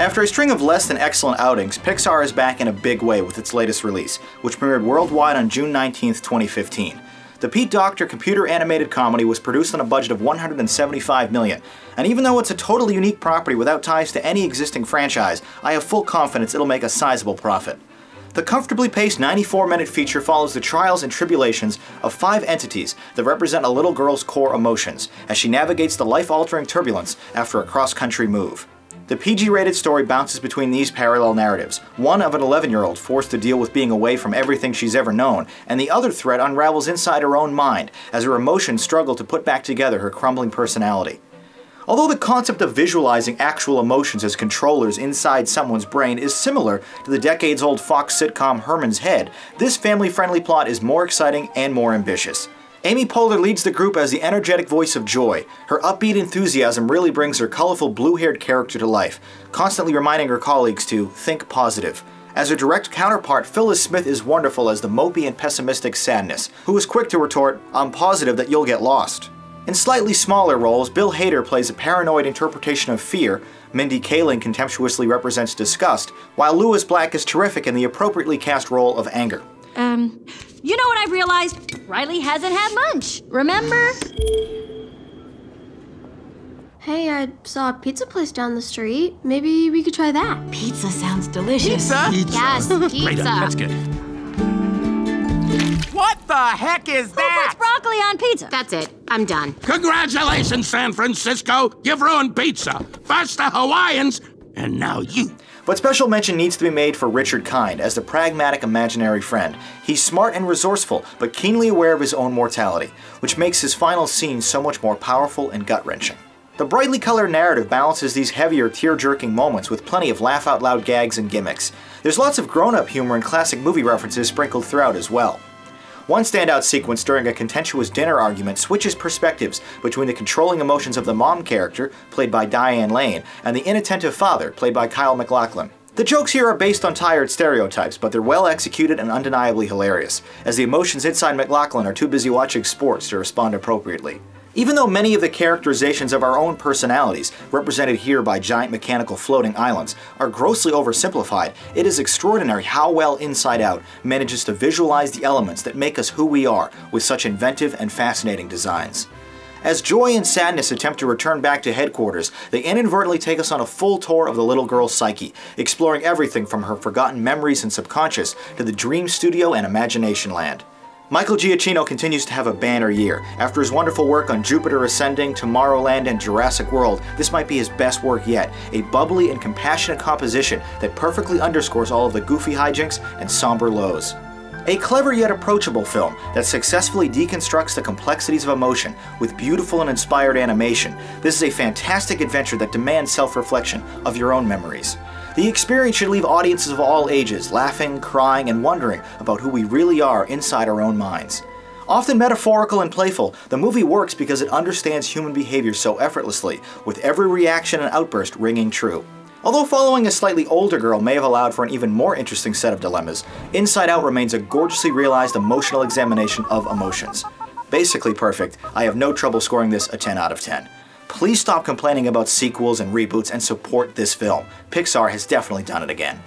After a string of less than excellent outings, Pixar is back in a big way with its latest release, which premiered worldwide on June 19, 2015. The Pete Docter computer animated comedy was produced on a budget of $175 million, and even though it's a totally unique property without ties to any existing franchise, I have full confidence it'll make a sizable profit. The comfortably paced 94-minute feature follows the trials and tribulations of 5 entities that represent a little girl's core emotions as she navigates the life-altering turbulence after a cross-country move. The PG-rated story bounces between these parallel narratives, one of an 11-year-old forced to deal with being away from everything she's ever known, and the other thread unravels inside her own mind as her emotions struggle to put back together her crumbling personality. Although the concept of visualizing actual emotions as controllers inside someone's brain is similar to the decades-old Fox sitcom Herman's Head, this family-friendly plot is more exciting and more ambitious. Amy Poehler leads the group as the energetic voice of joy. Her upbeat enthusiasm really brings her colorful blue-haired character to life, constantly reminding her colleagues to think positive. As her direct counterpart, Phyllis Smith is wonderful as the mopey and pessimistic Sadness, who is quick to retort, "I'm positive that you'll get lost." In slightly smaller roles, Bill Hader plays a paranoid interpretation of fear, Mindy Kaling contemptuously represents disgust, while Lewis Black is terrific in the appropriately cast role of anger. You know what I've realized? Riley hasn't had lunch, remember? Hey, I saw a pizza place down the street. Maybe we could try that. Pizza sounds delicious. Pizza? Yes, pizza. Right on, that's good. What the heck is Who that? puts broccoli on pizza? That's it. I'm done. Congratulations, San Francisco! You've ruined pizza. First the Hawaiians, and now you. But special mention needs to be made for Richard Kind as the pragmatic imaginary friend. He's smart and resourceful, but keenly aware of his own mortality, which makes his final scene so much more powerful and gut-wrenching. The brightly colored narrative balances these heavier, tear-jerking moments with plenty of laugh-out-loud gags and gimmicks. There's lots of grown-up humor and classic movie references sprinkled throughout as well. One standout sequence during a contentious dinner argument switches perspectives between the controlling emotions of the mom character, played by Diane Lane, and the inattentive father, played by Kyle MacLachlan. The jokes here are based on tired stereotypes, but they're well executed and undeniably hilarious, as the emotions inside MacLachlan are too busy watching sports to respond appropriately. Even though many of the characterizations of our own personalities, represented here by giant mechanical floating islands, are grossly oversimplified, it is extraordinary how well Inside Out manages to visualize the elements that make us who we are with such inventive and fascinating designs. As joy and sadness attempt to return back to headquarters, they inadvertently take us on a full tour of the little girl's psyche, exploring everything from her forgotten memories and subconscious to the dream studio and imagination land. Michael Giacchino continues to have a banner year. After his wonderful work on Jupiter Ascending, Tomorrowland, and Jurassic World, this might be his best work yet, a bubbly and compassionate composition that perfectly underscores all of the goofy hijinks and somber lows. A clever yet approachable film that successfully deconstructs the complexities of emotion with beautiful and inspired animation. This is a fantastic adventure that demands self-reflection of your own memories. The experience should leave audiences of all ages laughing, crying, and wondering about who we really are inside our own minds. Often metaphorical and playful, the movie works because it understands human behavior so effortlessly, with every reaction and outburst ringing true. Although following a slightly older girl may have allowed for an even more interesting set of dilemmas, Inside Out remains a gorgeously realized emotional examination of emotions. Basically perfect, I have no trouble scoring this a 10 out of 10. Please stop complaining about sequels and reboots and support this film. Pixar has definitely done it again.